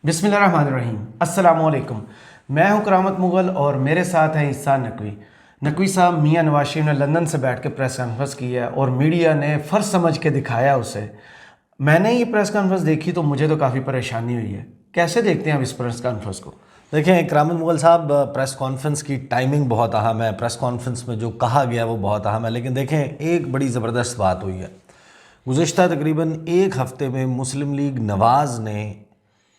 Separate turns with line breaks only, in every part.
بسم اللہ الرحمن الرحیم۔ السلام علیکم، میں ہوں کرامت مغل اور میرے ساتھ ہیں احسان نقوی۔ نقوی صاحب، میاں نواز شریف نے لندن سے بیٹھ کے پریس کانفرنس کی ہے اور میڈیا نے فرض سمجھ کے دکھایا اسے۔ میں نے یہ پریس کانفرنس دیکھی تو مجھے تو کافی پریشانی ہوئی ہے۔ کیسے دیکھتے ہیں آپ اس پریس کانفرنس کو؟
دیکھیں کرامت مغل صاحب، پریس کانفرنس کی ٹائمنگ بہت اہم ہے، پریس کانفرنس میں جو کہا گیا وہ بہت اہم ہے، لیکن دیکھیں ایک بڑی زبردست بات ہوئی ہے۔ گزشتہ تقریباً ایک ہفتے میں مسلم لیگ نواز نے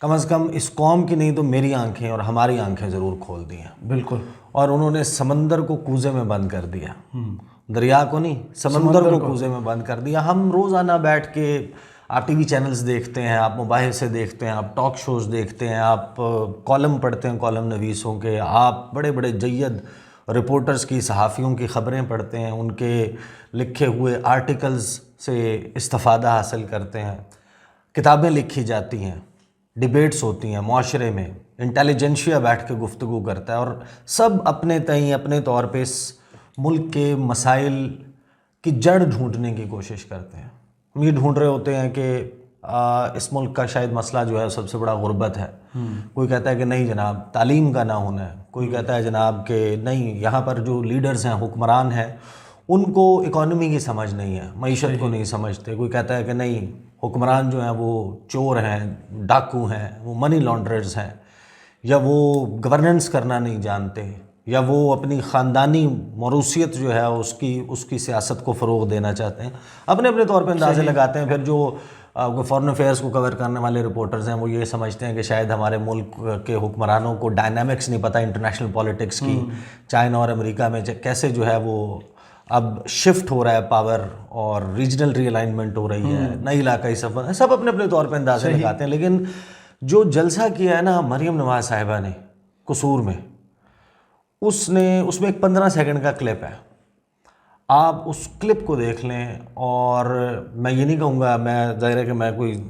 کم از کم اس قوم کی نہیں تو میری آنکھیں اور ہماری آنکھیں ضرور کھول دی ہیں۔
بالکل۔
اور انہوں نے سمندر کو کوزے میں بند کر دیا، دریا کو نہیں، سمندر کو کوزے میں بند کر دیا۔ ہم روزانہ بیٹھ کے آپ ٹی وی چینلز دیکھتے ہیں، آپ مباحثے دیکھتے ہیں، آپ ٹاک شوز دیکھتے ہیں، آپ کالم پڑھتے ہیں کالم نویسوں کے، آپ بڑے بڑے جید رپورٹرز کی، صحافیوں کی خبریں پڑھتے ہیں، ان کے لکھے ہوئے آرٹیکلز سے استفادہ حاصل کرتے ہیں، کتابیں لکھی جاتی ہیں، ڈیبیٹس ہوتی ہیں معاشرے میں، انٹیلیجنشیا بیٹھ کے گفتگو کرتا ہے، اور سب اپنے تئیں اپنے طور پہ اس ملک کے مسائل کی جڑ ڈھونڈنے کی کوشش کرتے ہیں۔ ہم یہ ڈھونڈ رہے ہوتے ہیں کہ اس ملک کا شاید مسئلہ جو ہے سب سے بڑا غربت ہے۔ کوئی کہتا ہے کہ نہیں جناب تعلیم کا نہ ہونا ہے، کوئی کہتا ہے جناب کہ نہیں یہاں پر جو لیڈرز ہیں، حکمران ہیں، ان کو اکانومی کی سمجھ نہیں ہے، معیشت کو نہیں سمجھتے۔ کوئی کہتا ہے کہ نہیں حکمران جو ہیں وہ چور ہیں، ڈاکو ہیں، وہ منی لانڈررز ہیں، یا وہ گورننس کرنا نہیں جانتے، یا وہ اپنی خاندانی موروثیت جو ہے اس کی سیاست کو فروغ دینا چاہتے ہیں۔ اپنے اپنے طور پہ اندازے لگاتے ہیں۔ پھر جو فارن افیئرس کو کور کرنے والے رپورٹرز ہیں وہ یہ سمجھتے ہیں کہ شاید ہمارے ملک کے حکمرانوں کو ڈائنامکس نہیں پتہ انٹرنیشنل پالیٹکس کی، چائنا اور امریکہ میں کیسے جو ہے وہ اب شفٹ ہو رہا ہے پاور، اور ریجنل ری الائنمنٹ ہو رہی ہے، نئی علاقائی سفر ہے، سب اپنے اپنے طور پہ اندازے لگاتے ہیں۔ لیکن جو جلسہ کیا ہے نا مریم نواز صاحبہ نے قصور میں، اس میں ایک 15 سیکنڈ کا کلپ ہے، آپ اس کلپ کو دیکھ لیں۔ اور میں یہ نہیں کہوں گا، میں ظاہر ہے کہ میں کوئی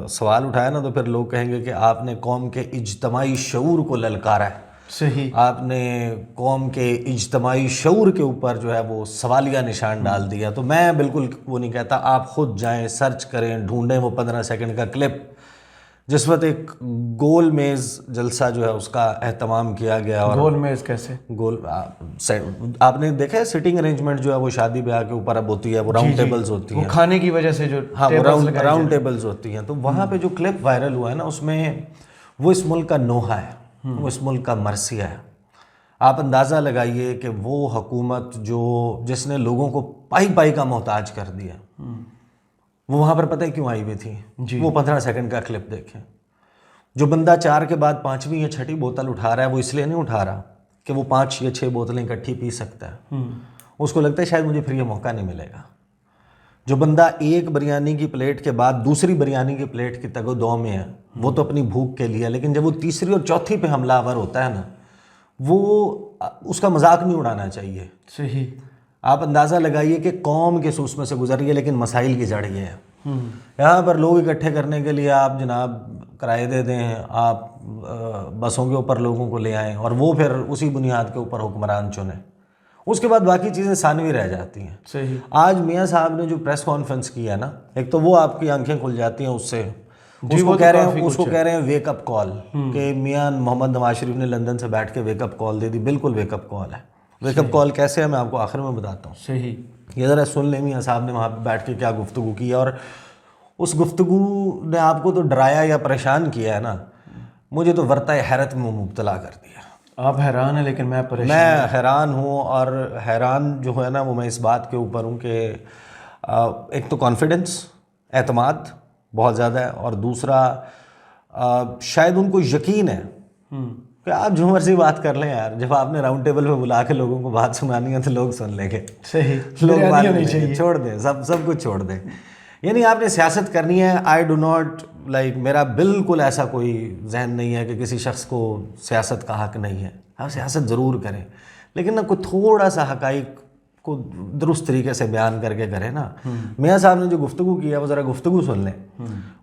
سوال اٹھایا نا تو پھر لوگ کہیں گے کہ آپ نے قوم کے اجتماعی شعور کو للکارا ہے،
صحیح،
آپ نے قوم کے اجتماعی شعور کے اوپر جو ہے وہ سوالیہ نشان ڈال دیا۔ تو میں بالکل وہ نہیں کہتا، آپ خود جائیں سرچ کریں، ڈھونڈیں وہ 15 سیکنڈ کا کلپ جس وقت ایک گول میز جلسہ جو ہے اس کا اہتمام کیا گیا۔ اور
گول میز کیسے؟
گول آپ نے دیکھا ہے سٹنگ ارینجمنٹ جو ہے وہ شادی بیاہ کے اوپر اب ہوتی ہے، وہ راؤنڈ ٹیبلز ہوتی ہیں،
وہ کھانے کی وجہ سے جو
ہاں وہ راؤنڈ ٹیبلز ہوتی ہیں۔ تو وہاں پہ جو کلپ وائرل ہوا ہے نا، اس میں وہ اس ملک کا نوحہ ہے، وہ اس ملک کا مرثیہ ہے۔ آپ اندازہ لگائیے کہ وہ حکومت جس نے لوگوں کو پائی پائی کا محتاج کر دیا، وہ وہاں پر پتہ ہے کیوں آئی ہوئی تھی؟ وہ 15 سیکنڈ کا کلپ دیکھیں۔ جو بندہ 4 کے بعد 5ویں یا 6ٹھی بوتل اٹھا رہا ہے، وہ اس لیے نہیں اٹھا رہا کہ وہ 5 یا 6 بوتلیں اکٹھی پی سکتا ہے، اس کو لگتا ہے شاید مجھے پھر یہ موقع نہیں ملے گا۔ جو بندہ ایک بریانی کی پلیٹ کے بعد دوسری بریانی کی پلیٹ کی تگ و دو میں ہے، وہ تو اپنی بھوک کے لیے، لیکن جب وہ تیسری اور چوتھی پہ حملہ آور ہوتا ہے نا، وہ اس کا مذاق نہیں اڑانا چاہیے۔
صحیح۔
آپ اندازہ لگائیے کہ قوم کے سوس میں سے گزر رہی ہے، لیکن مسائل کی جڑ یہ ہے۔ یہاں پر لوگ اکٹھے کرنے کے لیے آپ جناب کرائے دے دیں، آپ بسوں کے اوپر لوگوں کو لے آئیں، اور وہ پھر اسی بنیاد کے اوپر حکمران چنیں، اس کے بعد باقی چیزیں ثانوی رہ جاتی ہیں۔
صحیح۔
آج میاں صاحب نے جو پریس کانفرنس کی ہے نا، ایک تو وہ آپ کی آنکھیں کھل جاتی ہیں اس سے، اس کو کہہ رہے ہیں ویک اپ کال، کہ میاں محمد نواز شریف نے لندن سے بیٹھ کے ویک اپ کال دے دی۔ بالکل ویک اپ کال ہے۔ ویک اپ کال کیسے ہے میں آپ کو آخر میں بتاتا ہوں۔
صحیح۔
یہ ذرا سن لیں میاں صاحب نے وہاں پہ بیٹھ کے کیا گفتگو کی، اور اس گفتگو نے آپ کو تو ڈرایا یا پریشان کیا ہے نا، مجھے تو ورطہ حیرت میں مبتلا کر دیا۔
آپ حیران ہیں لیکن میں پریشان،
میں حیران ہوں، اور حیران جو ہے نا وہ میں اس بات کے اوپر ہوں کہ ایک تو کانفیڈنس، اعتماد بہت زیادہ ہے، اور دوسرا شاید ان کو یقین ہے کہ آپ جو مرضی بات کر لیں یار، جب آپ نے راؤنڈ ٹیبل پہ بلا کے لوگوں کو بات سنانی ہے تو لوگ سن لیں گے۔
صحیح،
لوگ بات نہیں چھوڑ دیں، سب کچھ چھوڑ دیں۔ یعنی آپ نے سیاست کرنی ہے، آئی ڈو ناٹ لائک، میرا بالکل ایسا کوئی ذہن نہیں ہے کہ کسی شخص کو سیاست کا حق نہیں ہے، آپ سیاست ضرور کریں، لیکن نا کوئی تھوڑا سا حقائق کو درست طریقے سے بیان کر کے کریں نا۔ میاں صاحب نے جو گفتگو کی ہے وہ ذرا گفتگو سن لیں۔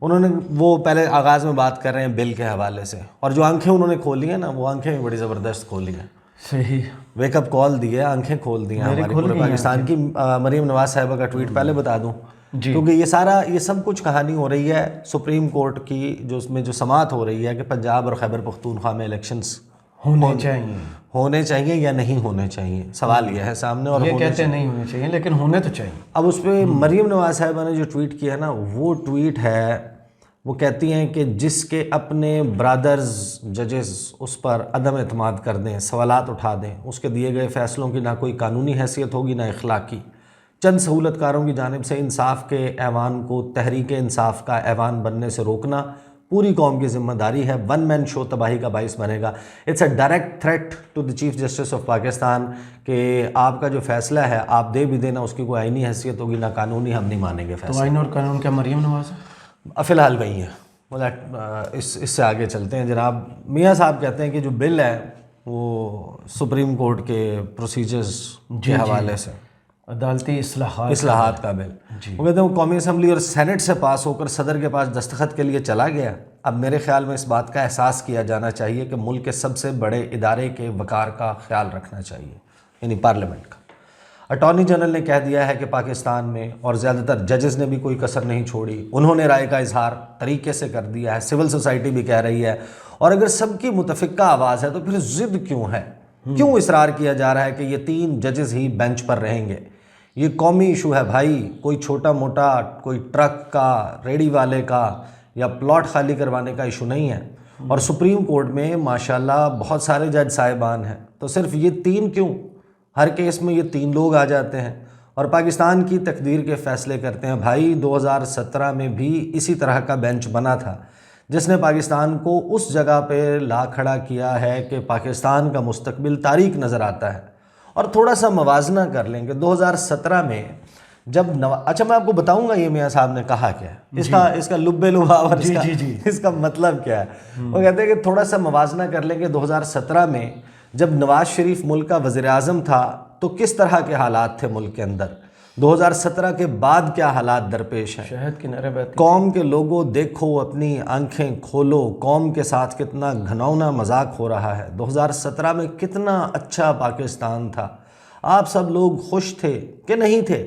انہوں نے وہ پہلے آغاز میں بات کر رہے ہیں بل کے حوالے سے، اور جو آنکھیں انہوں نے کھولی ہیں نا، وہ آنکھیں بھی بڑی زبردست کھولی ہیں۔
صحیح،
ویک اپ کال دی ہے، آنکھیں کھول دی ہیں ہماری پورے پاکستان کی۔ مریم نواز صاحبہ کا ٹویٹ پہلے بتا دوں کیونکہ یہ سب کچھ کہانی ہو رہی ہے سپریم کورٹ کی، جو اس میں جو سماعت ہو رہی ہے کہ پنجاب اور خیبر پختونخوا میں الیکشنز ہونے چاہیے یا نہیں ہونے چاہیے، سوال یہ ہے سامنے. اور
یہ کہتے ہیں نہیں ہونے چاہیے لیکن ہونے تو چاہیے.
اب اس پہ مریم نواز صاحبہ نے جو ٹویٹ کیا ہے نا، وہ ٹویٹ ہے، وہ کہتی ہیں کہ جس کے اپنے برادرز ججز اس پر عدم اعتماد کر دیں، سوالات اٹھا دیں، اس کے دیے گئے فیصلوں کی نہ کوئی قانونی حیثیت ہوگی نہ اخلاقی. چند سہولت کاروں کی جانب سے انصاف کے ایوان کو تحریک انصاف کا ایوان بننے سے روکنا پوری قوم کی ذمہ داری ہے. ون مین شو تباہی کا باعث بنے گا. It's a direct threat to the chief justice of Pakistan کہ آپ کا جو فیصلہ ہے آپ دے بھی دینا، اس کی کوئی آئینی حیثیت ہوگی نہ قانونی، ہم نہیں مانیں گے فیصلہ.
تو آئین اور قانون کیا مریم نواز ہے؟
فی الحال وہی ہے. اس سے آگے چلتے ہیں. جناب میاں صاحب کہتے ہیں کہ جو بل ہے وہ سپریم کورٹ کے پروسیجرز کے حوالے سے
عدالتی
اصلاحات کا بل، وہ کہتے ہیں وہ قومی اسمبلی اور سینٹ سے پاس ہو کر صدر کے پاس دستخط کے لیے چلا گیا. اب میرے خیال میں اس بات کا احساس کیا جانا چاہیے کہ ملک کے سب سے بڑے ادارے کے وقار کا خیال رکھنا چاہیے، یعنی پارلیمنٹ کا. اٹارنی جنرل نے کہہ دیا ہے کہ پاکستان میں، اور زیادہ تر ججز نے بھی کوئی کسر نہیں چھوڑی، انہوں نے رائے کا اظہار طریقے سے کر دیا ہے. سول سوسائٹی بھی کہہ رہی ہے. اور اگر سب کی متفقہ آواز ہے تو پھر ضد کیوں ہے؟ کیوں اصرار کیا جا رہا ہے کہ یہ 3 ججز ہی بینچ پر رہیں گے؟ یہ قومی ایشو ہے بھائی، کوئی چھوٹا موٹا کوئی ٹرک کا، ریڑی والے کا یا پلاٹ خالی کروانے کا ایشو نہیں ہے. اور سپریم کورٹ میں ماشاءاللہ بہت سارے جج صاحبان ہیں، تو صرف یہ 3 کیوں؟ ہر کیس میں یہ 3 لوگ آ جاتے ہیں اور پاکستان کی تقدیر کے فیصلے کرتے ہیں. بھائی 2017 میں بھی اسی طرح کا بینچ بنا تھا جس نے پاکستان کو اس جگہ پہ لا کھڑا کیا ہے کہ پاکستان کا مستقبل تاریک نظر آتا ہے. اور تھوڑا سا موازنہ کر لیں کہ 2017 میں جب اچھا میں آپ کو بتاؤں گا یہ میاں صاحب نے کہا کیا ہے، اس کا لب لباب اور اس کا مطلب کیا ہے. وہ کہتے ہیں کہ تھوڑا سا موازنہ کر لیں کہ 2017 میں جب نواز شریف ملک کا وزیر اعظم تھا تو کس طرح کے حالات تھے ملک کے اندر، 2017 کے بعد کیا حالات درپیش ہیں.
شہد کی نعرے بہتی.
قوم کے لوگوں دیکھو، اپنی آنکھیں کھولو، قوم کے ساتھ کتنا گھناؤنا مذاق ہو رہا ہے. 2017 میں کتنا اچھا پاکستان تھا. آپ سب لوگ خوش تھے کہ نہیں تھے؟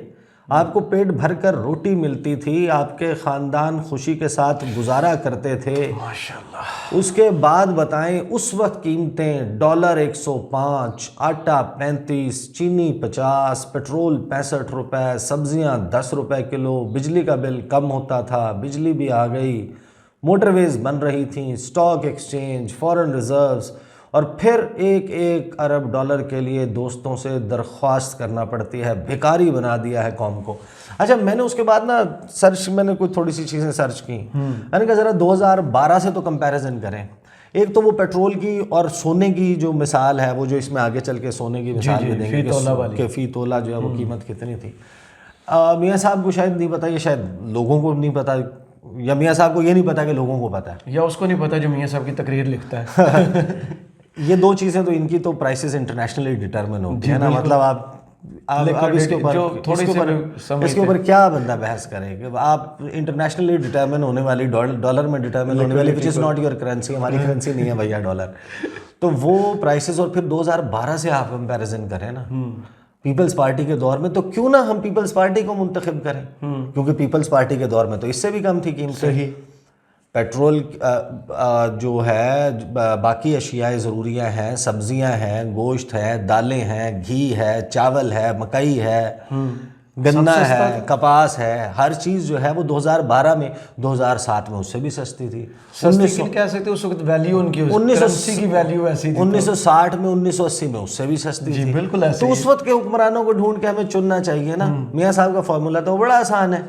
آپ کو پیٹ بھر کر روٹی ملتی تھی، آپ کے خاندان خوشی کے ساتھ گزارا کرتے تھے. ماشاءاللہ. اس کے بعد بتائیں اس وقت قیمتیں ڈالر 105، آٹا 35، چینی 50، پیٹرول 65 روپے، سبزیاں 10 روپے کلو، بجلی کا بل کم ہوتا تھا، بجلی بھی آ گئی، موٹر ویز بن رہی تھیں، اسٹاک ایکسچینج، فارن ریزروز، اور پھر 1 ارب ڈالر کے لیے دوستوں سے درخواست کرنا پڑتی ہے. بھیکاری بنا دیا ہے قوم کو. اچھا میں نے اس کے بعد نا میں نے کوئی تھوڑی سی چیزیں سرچ کی. میں نے کہا ذرا 2012 سے تو کمپیریزن کریں. ایک تو وہ پیٹرول کی اور سونے کی جو مثال ہے، وہ جو اس میں آگے چل کے سونے کی مثال بھی دیں گے کہ فی تولہ جو ہے وہ قیمت کتنی تھی. میاں صاحب کو شاید نہیں پتا، یہ شاید لوگوں کو نہیں پتا، یا میاں صاحب کو یہ نہیں پتا کہ لوگوں کو پتا ہے،
یا اس کو نہیں پتا جو میاں صاحب کی تقریر لکھتا ہے.
یہ 2 چیزیں تو ان کی تو پرائسز انٹرنیشنلی ڈٹرمن ہوتی ہے نا. مطلب آپ اس کے اوپر کیا بندہ بحث کرے کہ آپ انٹرنیشنلی ڈٹرمن ہونے والی ڈالر میں ڈٹرمن ہونے والی وچ از ناٹ یور کرنسی، ہماری کرنسی نہیں ہے بھیا ڈالر، تو وہ پرائسز. اور پھر 2012 سے آپ کمپیریزن کریں نا پیپلز پارٹی کے دور میں، تو کیوں نہ ہم پیپلز پارٹی کو منتخب کریں، کیونکہ پیپلز پارٹی کے دور میں تو اس سے بھی کم تھی قیمتیں. پیٹرول جو ہے، باقی اشیاء ضروریاں ہیں، سبزیاں ہیں، گوشت ہے، دالیں ہیں، گھی ہے، چاول ہے، مکئی ہے، گنا ہے، کپاس ہے، ہر چیز جو ہے وہ 2012 میں، 2007 میں اس سے بھی سستی تھی.
کہہ سکتے اس وقت ویلیو ان کی، کرنسی کی ویلیو ایسی تھی.
1960 میں، 1980 میں اس سے بھی سستی تھی.
بالکل ایسے.
تو اس وقت کے حکمرانوں کو ڈھونڈ کے ہمیں چننا چاہیے نا. میاں صاحب کا فارمولا تو بڑا آسان ہے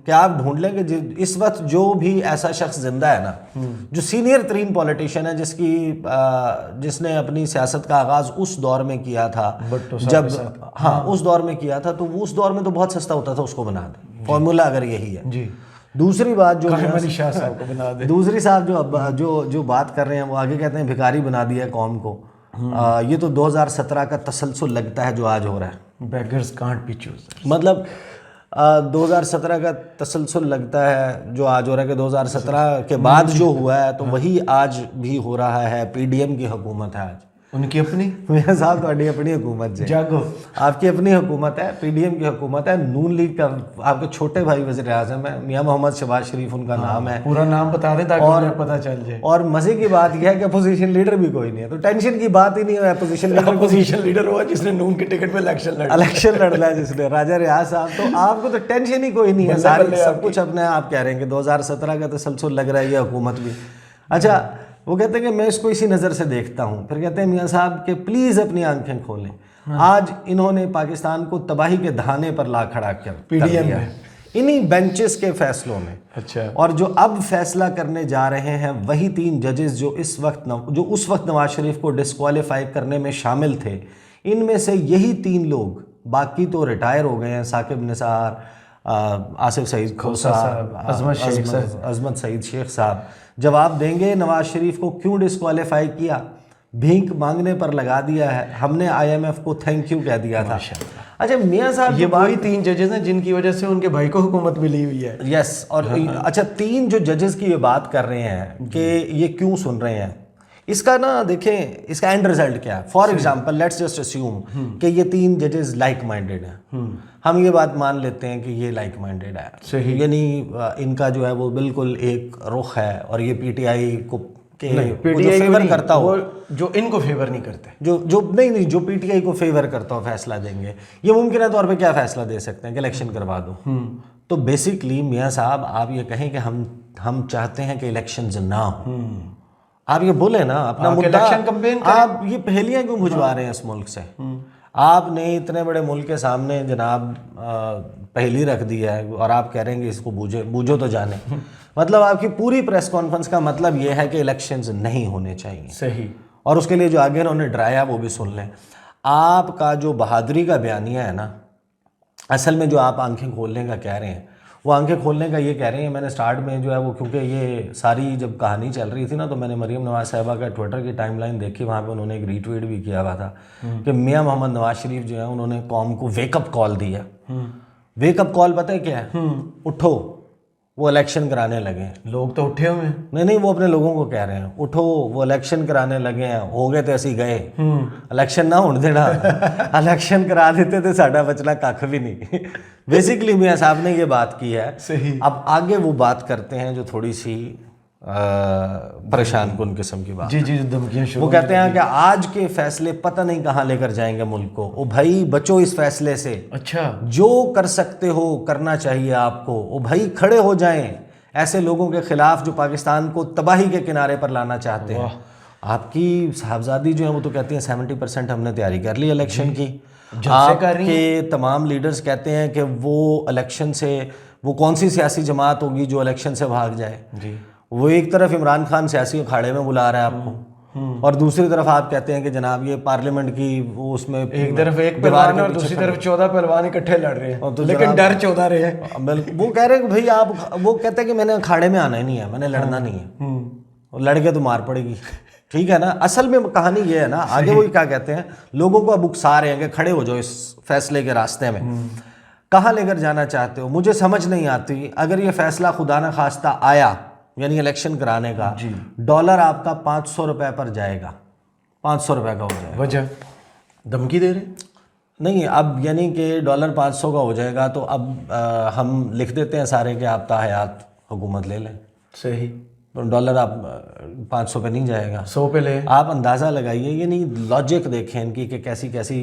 کہ آپ ڈھونڈ لیں کہ اس وقت جو بھی ایسا شخص زندہ ہے نا، جو سینئر ترین پولیٹیشین ہے، جس نے اپنی سیاست کا آغاز اس دور میں کیا تھا، جب اس دور میں کیا تھا، تو وہ اس دور میں تو بہت سستا ہوتا تھا، اس کو بنا دیں. فارمولا اگر یہی ہے. دوسری بات دوسری صاحب جو بات کر رہے ہیں، وہ آگے کہتے ہیں بھکاری بنا دیا ہے قوم کو. یہ تو 2017 کا تسلسل لگتا ہے جو آج ہو رہا ہے.
Beggars can't be choosers.
مطلب 2017 کا تسلسل لگتا ہے جو آج ہو رہا ہے کہ 2017 کے بعد جو ہوا ہے تو وہی آج بھی ہو رہا ہے. پی ڈی ایم کی حکومت ہے آج.
उनकी अपनी
मियाँ साहब ਤੁਹਾਡੀ ਆਪਣੀ हुकूमत जी,
जागो
आपकी अपनी हुकूमत है, PDM की हुकूमत है, नून लीग का आपके छोटे भाई वज़ीर आज़म है, मियाँ मोहम्मद शहबाज शरीफ उनका नाम है।
पूरा नाम बता दें ताकि उन्हें पता चल जाए।
और मज़े की बात यह है कि अपोजिशन लीडर भी कोई नहीं है, तो टेंशन की बात ही नहीं है।
अपोजिशन लीडर हुआ जिसने नून के टिकट पे
इलेक्शन लड़ना है जिसने, राजा रियाज साहब, तो आपको तो टेंशन ही कोई नहीं है, सारे सब कुछ अपने आप कह रहे हैं कि 2017 का तसलसल लग रहा है ये हुकूमत भी। अच्छा, वो कहते हैं कि मैं इसको इसी नज़र से देखता हूँ। फिर कहते हैं मियाँ साहब कि प्लीज़ अपनी आंखें खोलें। आज इन्होंने पाकिस्तान को तबाही के दहाने पर ला खड़ा कर दिया इन्हीं बेंचेस के फैसलों में।
अच्छा,
और जो अब फैसला करने जा रहे हैं वही 3 जजेस जो उस वक्त नवाज शरीफ को डिस्क्वालीफाई करने में शामिल थे, इनमें से यही 3 लोग, बाकी तो रिटायर हो गए हैं, साकिब निसार, आसिफ सईद खोसा, अजमत सईद शेख साहब, जवाब देंगे नवाज शरीफ को क्यों डिस्क्वालीफाई किया। भीख मांगने पर लगा दिया है, हमने IMF को थैंक यू कह दिया था। अच्छा मियाँ साहब,
ये वही 3 जजेस हैं जिनकी वजह से उनके भाई को हुकूमत मिली हुई है।
यस, और अच्छा 3 जो जजेस की ये बात कर रहे हैं कि ये क्यों सुन रहे हैं, इसका ना देखें इसका एंड रिजल्ट क्या है। For example let's just assume कि ये 3 जजेस लाइक माइंडेड हैं, हम ये बात मान लेते हैं कि ये लाइक माइंडेड है,
सही,
यानी इनका जो है वो बिल्कुल एक रुख है, और ये PTI को
PTI
फेवर करता हो,
जो इनको फेवर नहीं करते,
जो PTI को फेवर करता हो फैसला देंगे। ये मुमकिन है तौर पे क्या फैसला दे सकते हैं कि इलेक्शन करवा दो। तो बेसिकली मियाँ साहब आप ये कहें कि हम चाहते हैं कि इलेक्शंस ना हो, आप ये बोले ना अपना मुद्दा,
इलेक्शन कैंपेन
आप ये पहेलियां क्यों बुझवा रहे हैं इस मुल्क से। आपने इतने बड़े मुल्क के सामने जनाब पहेली रख दी है और आप कह रहे हैं कि इसको बूझो तो जाने। मतलब आपकी पूरी प्रेस कॉन्फ्रेंस का मतलब ये है कि इलेक्शंस नहीं होने चाहिए।
सही,
और उसके लिए जो आगे उन्होंने डराया वो भी सुन लें। आपका जो बहादुरी का बयानिया है ना, असल में जो आप आंखें खोलने का कह रहे हैं, वो आंखें खोलने का ये कह रहे हैं। मैंने स्टार्ट में जो है वो, क्योंकि ये सारी जब कहानी चल रही थी ना, तो मैंने मरीम नवाज साहिबा का ट्विटर की टाइमलाइन देखी, वहाँ पे उन्होंने एक रीट्वीट भी किया हुआ था कि मियाँ मोहम्मद नवाज शरीफ जो है उन्होंने कौम को वेकअप कॉल दिया। वेकअप कॉल पता है क्या है? उठो, वो इलेक्शन कराने लगे।
लोग तो उठे हुए हैं।
नहीं, वो अपने लोगों को कह रहे हैं उठो, वो इलेक्शन कराने लगे हैं, हो गए तो असी गए, इलेक्शन ना होने देना, इलेक्शन करा देते तो साडा बचना कख भी नहीं। बेसिकली मियाँ साहब ने ये बात की है।
सही,
अब आगे वो बात करते हैं जो थोड़ी सी परेशान कुन किस्म की बात।
जी, धमकियां शुरू।
वो कहते हैं कि आज के फैसले पता नहीं कहाँ लेकर जाएंगे मुल्क को। ओ भाई बचो इस फैसले से।
अच्छा,
जो कर सकते हो करना चाहिए आपको। ओ भाई खड़े हो जाएं ऐसे लोगों के खिलाफ जो पाकिस्तान को तबाही के किनारे पर लाना चाहते हैं। आपकी साहबजादी जो है वो तो कहती हैं 70% हमने तैयारी कर ली इलेक्शन की। आपके तमाम लीडर्स कहते हैं कि वो इलेक्शन से, वो कौन सी सियासी जमात होगी जो इलेक्शन से भाग जाए जी। वो एक तरफ इमरान खान सियासी अखाड़े में बुला रहा है आपको, और दूसरी तरफ आप कहते हैं कि जनाब ये पार्लियामेंट की वो उसमें
एक तरफ एक पहलवान और दूसरी तरफ 14 पहलवान इकट्ठे लड़ रहे हैं, लेकिन डर 14 रहे हैं।
वो कह रहे हैं कि भाई आप, वो कहते हैं कि मैंने अखाड़े में आना ही नहीं है, मैंने लड़ना नहीं है, लड़ के तो मार पड़ेगी। ठीक है ना। असल में कहानी ये है ना, आगे वो क्या कहते हैं, लोगों को अब उकसा रहे हैं कि खड़े हो जाओ इस फैसले के रास्ते में। कहाँ लेकर जाना चाहते हो मुझे समझ नहीं आती। अगर ये फैसला खुदा न खास्ता आया, यानी इलेक्शन कराने का, डॉलर आपका 500 रुपए पर जाएगा, 500 रुपए का हो जाएगा।
वजह धमकी दे रहे
नहीं, अब यानी कि डॉलर 500 का हो जाएगा, तो अब हम लिख देते हैं सारे कि आप ताहयात हुकूमत ले लें।
सही,
तो डॉलर आप 500 पे नहीं जाएगा,
100 पे ले।
आप अंदाज़ा लगाइए, ये नहीं लॉजिक देखें इनकी कि कैसी कैसी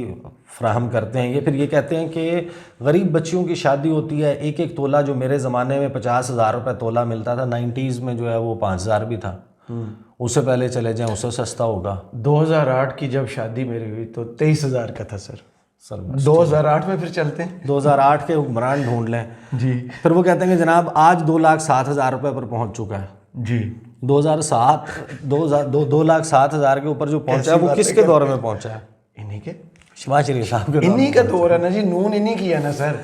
फ्राहम करते हैं ये। फिर ये कहते हैं कि गरीब बच्चियों की शादी होती है, एक एक तोला जो मेरे ज़माने में 50,000 रुपये तोला मिलता था, 90s में जो है वो 5,000 भी था। उससे पहले चले जाएं उससे सस्ता होगा।
2008 की जब शादी मेरी हुई तो 23,000 का था सर। 2008 में फिर चलते हैं,
2008 के हुक्मरान ढूंढ लें
जी।
फिर वो कहते हैं कि जनाब आज 2,07,000 रुपये पर पहुंच चुका है
जी।
2007 2,07,000 के ऊपर जो पहुंचा है वो किसके दौर में पहुंचा है?
इन्हीं के,
शहबाज शरीफ साहब के।
इन्हीं का दौर है ना जी, नून इन्हीं की है ना सर।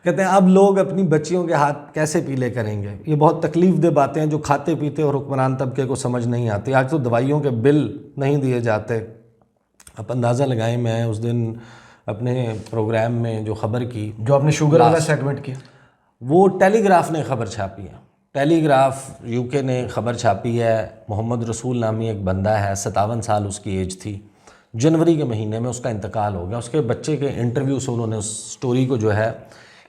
कहते हैं अब लोग अपनी बच्चियों के हाथ कैसे पीले करेंगे। ये बहुत तकलीफ दे बातें हैं जो खाते पीते और हुक्मरान तबके को समझ नहीं आती। आज तो दवाइयों के बिल नहीं दिए जाते। आप अंदाज़ा लगाएं, मैं उस दिन अपने प्रोग्राम में जो खबर की,
जो आपने शुगर वाला सेगमेंट किया,
वो टेलीग्राफ ने खबर छापी है। टेलीग्राफ यूके ने खबर छापी है। मोहम्मद रसूल नामी एक बंदा है, 57 साल उसकी एज थी, जनवरी के महीने में उसका इंतकाल हो गया। उसके बच्चे के इंटरव्यू से उन्होंने उस स्टोरी को जो है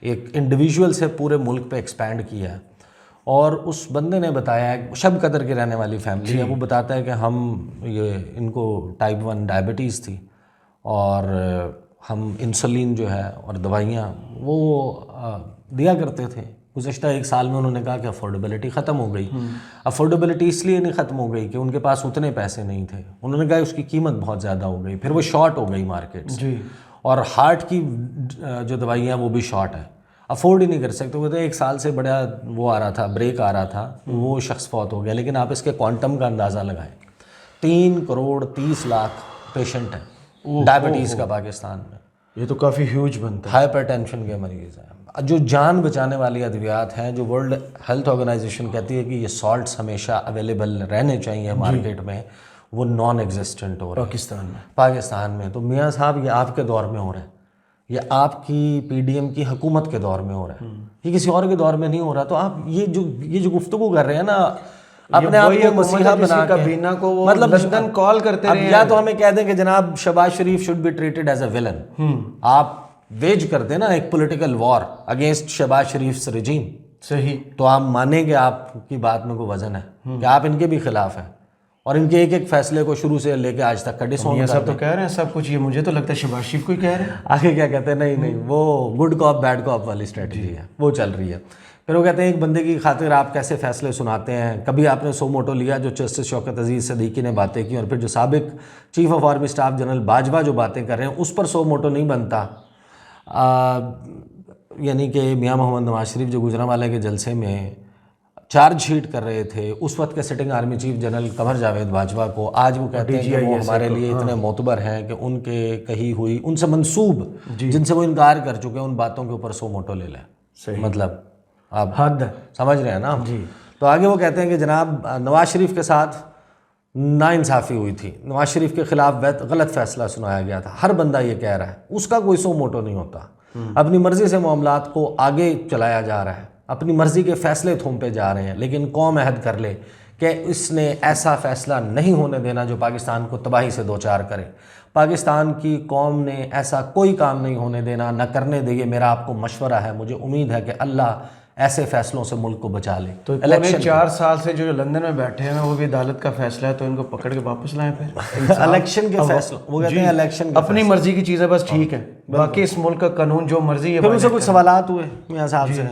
एक इंडिविजुअल से पूरे मुल्क पे एक्सपैंड किया है। और उस बंदे ने बताया है, शब कदर के रहने वाली फैमिली है, वो बताता है कि हम इनको टाइप 1 डायबिटीज़ थी और हम इंसुलिन जो है और दवाइयाँ वो दिया करते थे। गुज़श्ता 1 साल में उन्होंने कहा कि अफोर्डेबिलिटी ख़त्म हो गई। अफोर्डेबिलिटी इसलिए नहीं ख़त्म हो गई कि उनके पास उतने पैसे नहीं थे, उन्होंने कहा उसकी कीमत बहुत ज़्यादा हो गई, फिर वो शॉर्ट हो गई मार्केट से। और हार्ट की जो दवाइयाँ वो भी शॉर्ट है, अफोर्ड ही नहीं कर सकते। वो तो 1 साल से बड़ा वो आ रहा था, ब्रेक आ रहा था, वो शख्स फौत हो गया। लेकिन आप इसके क्वांटम का अंदाज़ा लगाएं, 3 करोड़ 30 लाख पेशेंट हैं डायबिटीज़ का पाकिस्तान में।
ये तो काफ़ी ह्यूज बनता है।
हाइपरटेंशन के मरीज़ हैं। जो जान बचाने वाली अद्वियात हैं, जो वर्ल्ड हेल्थ ऑर्गेनाइजेशन कहती है कि ये सॉल्ट्स हमेशा अवेलेबल रहने चाहिए मार्केट में, वो नॉन एग्जिस्टेंट हो रहा है पाकिस्तान में। तो मियाँ साहब ये आपके दौर में हो रहा है, ये आपकी पीडीएम की हुकूमत के दौर में हो रहा है, ये किसी और के दौर में नहीं हो रहा। तो आप ये जो गुफ्तगू कर रहे हैं ना, अपने आप को मसीहा बना के,
बीना को वो
मतलब
लंदन कॉल करते रहे।
या तो हमें कह दें कि जनाब Shahbaz Sharif should be treated as a villain. आप वेज करते ना एक political war against Shahbaz Sharif regime,
सही,
तो आप मानेंगे आपकी बात में कोई वजन है कि आप इनके भी खिलाफ हैं और इनके एक एक फैसले को शुरू से लेके आज तक का डिसऑन
सब तो कह रहे हैं सब कुछ। ये मुझे तो लगता है शहबाज शरीफ को ही कह रहे हैं।
आगे क्या कहते हैं, नहीं वो गुड कॉप बैड कॉप वाली स्ट्रेटजी है, वो चल रही है। फिर वो कहते हैं एक बंदे की खातिर आप कैसे फैसले सुनाते हैं। कभी आपने सो मोटो लिया जो जस्टिस शौकत अजीज़ सिद्दीकी ने बातें की, और फिर जो साबिक chief of army staff general Bajwa जो बातें कर रहे हैं उस पर सो मोटो नहीं बनता। यानी कि मियाँ मोहम्मद नवाज शरीफ जो गुजरांवाला के जलसे में चार्जशीट कर रहे थे, उस वक्त के sitting army chief general Qamar Javed Bajwa को आज वो कहते हैं कि वो हमारे लिए इतने मोतबर हैं कि उनके कही हुई उनसे मंसूब जिनसे वो इनकार कर चुके हैं उन बातों के ऊपर सो मोटो ले लें। मतलब आप
हद
समझ रहे हैं ना जी। तो आगे वो कहते हैं कि जनाब नवाज शरीफ के साथ नाइंसाफ़ी हुई थी, नवाज शरीफ के खिलाफ गलत फैसला सुनाया गया था। हर बंदा ये कह रहा है, उसका कोई सो मोटो नहीं होता। अपनी मर्ज़ी से मामलात को आगे चलाया जा रहा है, अपनी मर्ज़ी के फ़ैसले थोपे जा रहे हैं। लेकिन कौम अहद कर ले कि इसने ऐसा फ़ैसला नहीं होने देना जो पाकिस्तान को तबाही से दो चार करे। पाकिस्तान की कौम ने ऐसा कोई काम नहीं होने देना, न करने देगी। मेरा आपको मशवरा है, मुझे उम्मीद है कि अल्लाह ऐसे फैसलों से मुल्क को बचा ले।
तो इलेक्शन 4 साल से जो लंदन में बैठे हैं वो भी अदालत का फैसला है, तो इनको पकड़ के वापस लाएं फिर।
इलेक्शन के फैसले वो कहते हैं इलेक्शन
अपनी मर्जी की चीज़ है बस, ठीक है, बाकी इस मुल्क का कानून जो मर्जी है।
फिर उनसे कुछ सवालात हुए मियाँ साहब से,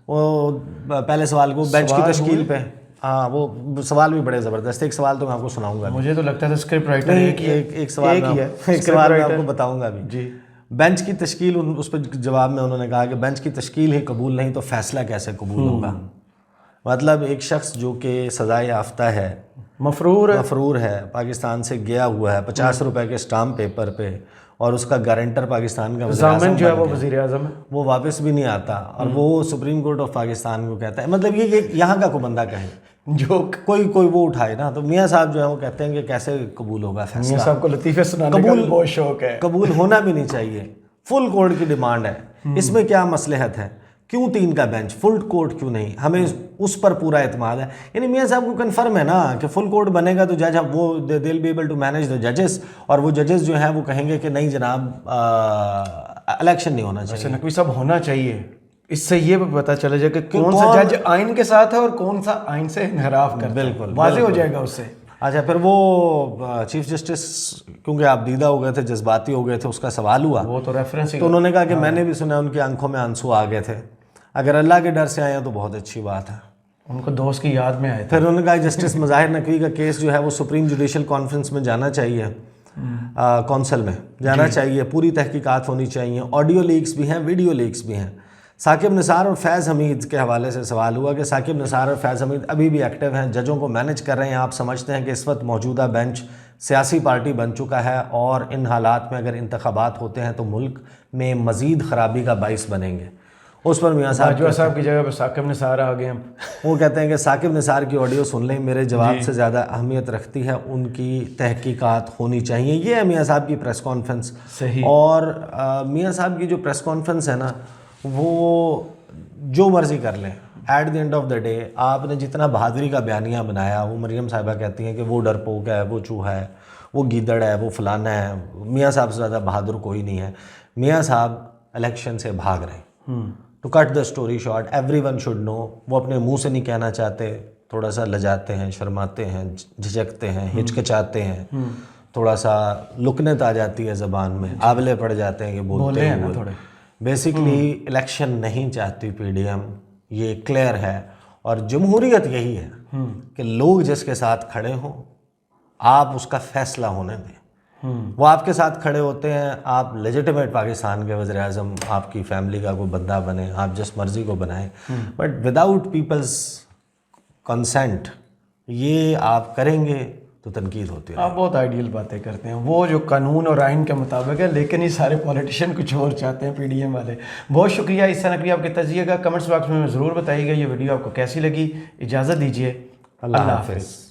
वो पहले सवाल को बेंच की तश्कील पे, हाँ वो सवाल भी बड़े ज़बरदस्त। एक सवाल तो मैं आपको सुनाऊंगा,
मुझे तो लगता है स्क्रिप्ट राइटर
एक सवाल मैं आपको बताऊंगा भी जी। बेंच की तश्कील, उस पर जवाब में उन्होंने कहा कि बेंच की तश्कील ही कबूल नहीं तो फैसला कैसे कबूल होगा। मतलब एक शख्स जो कि सज़ा याफ्ता है, मफरूर है, पाकिस्तान से गया हुआ है 50 रुपए के स्टाम्प पेपर पे, और उसका गारंटर पाकिस्तान का
वज़ीर जो है वो वज़ीर आज़म है,
वो वापस भी नहीं आता और वो सुप्रीम कोर्ट ऑफ पाकिस्तान को कहता है। मतलब ये यहाँ का कोई बंदा कहे जो कोई वो उठाए ना, तो मियाँ साहब जो है वो कहते हैं कि कैसे कबूल होगा फैसला।
मियाँ साहब को लतीफ़े सुनाने का बहुत शौक है।
कबूल होना भी नहीं चाहिए, फुल कोर्ट की डिमांड है। इसमें क्या मसलहत है, क्यों 3 का बेंच, फुल कोर्ट क्यों नहीं? हमें उस पर पूरा एतमाद है। यानी मियाँ साहब को कन्फर्म है ना कि फुल कोर्ट बनेगा तो जज वो they will be able to manage the जजेस, और वो जजेस जो हैं वो कहेंगे कि नहीं जनाब इलेक्शन नहीं होना चाहिए।
नकवी साहब होना चाहिए, इससे ये पता चला जाए कि कौन सा जज आइन के साथ है और कौन सा आइन से इनहराफ करता है।
बिल्कुल
वाज़ेह हो जाएगा उससे।
अच्छा, फिर वो चीफ जस्टिस क्योंकि आप दीदा हो गए थे, जज्बाती हो गए थे, उसका सवाल हुआ,
वो तो रेफरेंस,
तो उन्होंने कहा कि मैंने भी सुना उनकी आंखों में आंसू आ गए थे, अगर अल्लाह के डर से आए हैं तो बहुत अच्छी बात है।
उनको दोस्त की याद में आए थे।
फिर उन्होंने कहा जस्टिस मज़ाहिर नकवी का केस जो है वो सुप्रीम जुडिशल कॉन्फ्रेंस में जाना चाहिए, कौंसल में जाना चाहिए, पूरी तहकीकात होनी चाहिए। ऑडियो लीक्स भी हैं, वीडियो लीक्स भी हैं। साकिब निसार और फैज़ हमीद के हवाले से सवाल हुआ कि साकिब निसार और फैज़ हमीद अभी भी एक्टिव हैं, जजों को मैनेज कर रहे हैं। आप समझते हैं कि इस वक्त मौजूदा बेंच सियासी पार्टी बन चुका है और इन हालात में अगर इंतखाबात होते हैं तो मुल्क में मज़ीद ख़राबी का बाइस बनेंगे? उस पर मियाँ
साहब की जगह पर साकिब निसार आ गए हम।
वो कहते हैं कि साकिब निसार की ऑडियो सुन लें, मेरे जवाब से ज़्यादा अहमियत रखती है, उनकी तहकीकात होनी चाहिए। ये है मियाँ साहब की प्रेस कॉन्फ्रेंस।
सही।
और मियाँ साहब की जो प्रेस कॉन्फ्रेंस है ना, वो जो मर्ज़ी कर लें, at the end of the day आपने जितना बहादुरी का बयानिया बनाया, वो मरियम साहिबा कहती हैं कि वो डरपोक है, वो चूहा है, وہ گیدڑ ہے، وہ فلانا ہے، میاں صاحب سے زیادہ بہادر کوئی نہیں ہے. میاں صاحب الیکشن سے بھاگ رہے ہیں. To cut the story short, everyone should know. وہ اپنے منہ سے نہیں کہنا چاہتے، تھوڑا سا لجاتے ہیں، شرماتے ہیں، جھجکتے ہیں، ہچکچاتے ہیں، تھوڑا سا لکنت آ جاتی ہے زبان میں، آبلے پڑ جاتے ہیں کہ بولتے ہیں
تھوڑے.
بیسکلی الیکشن نہیں چاہتی پی ڈی ایم، یہ کلیئر ہے. اور جمہوریت یہی ہے کہ لوگ جس کے ساتھ کھڑے ہوں آپ اس کا فیصلہ ہونے دیں. وہ آپ کے ساتھ کھڑے ہوتے ہیں، آپ لیجیٹمیٹ پاکستان کے وزیر اعظم، آپ کی فیملی کا کوئی بندہ بنے، آپ جس مرضی کو بنائیں، بٹ وداؤٹ پیپلز کنسنٹ یہ آپ کریں گے تو تنقید ہوتی ہے.
آپ بہت آئیڈیل باتیں کرتے ہیں، وہ جو قانون اور آئین کے مطابق ہے، لیکن یہ سارے پولیٹیشین کچھ اور چاہتے ہیں، پی ڈی ایم والے. بہت شکریہ عیسیٰ نقوی، آپ کے تجزیے کا کمنٹس باکس میں ضرور بتائیے گا. یہ ویڈیو آپ کو کیسی لگی. اجازت دیجیے، اللہ حافظ.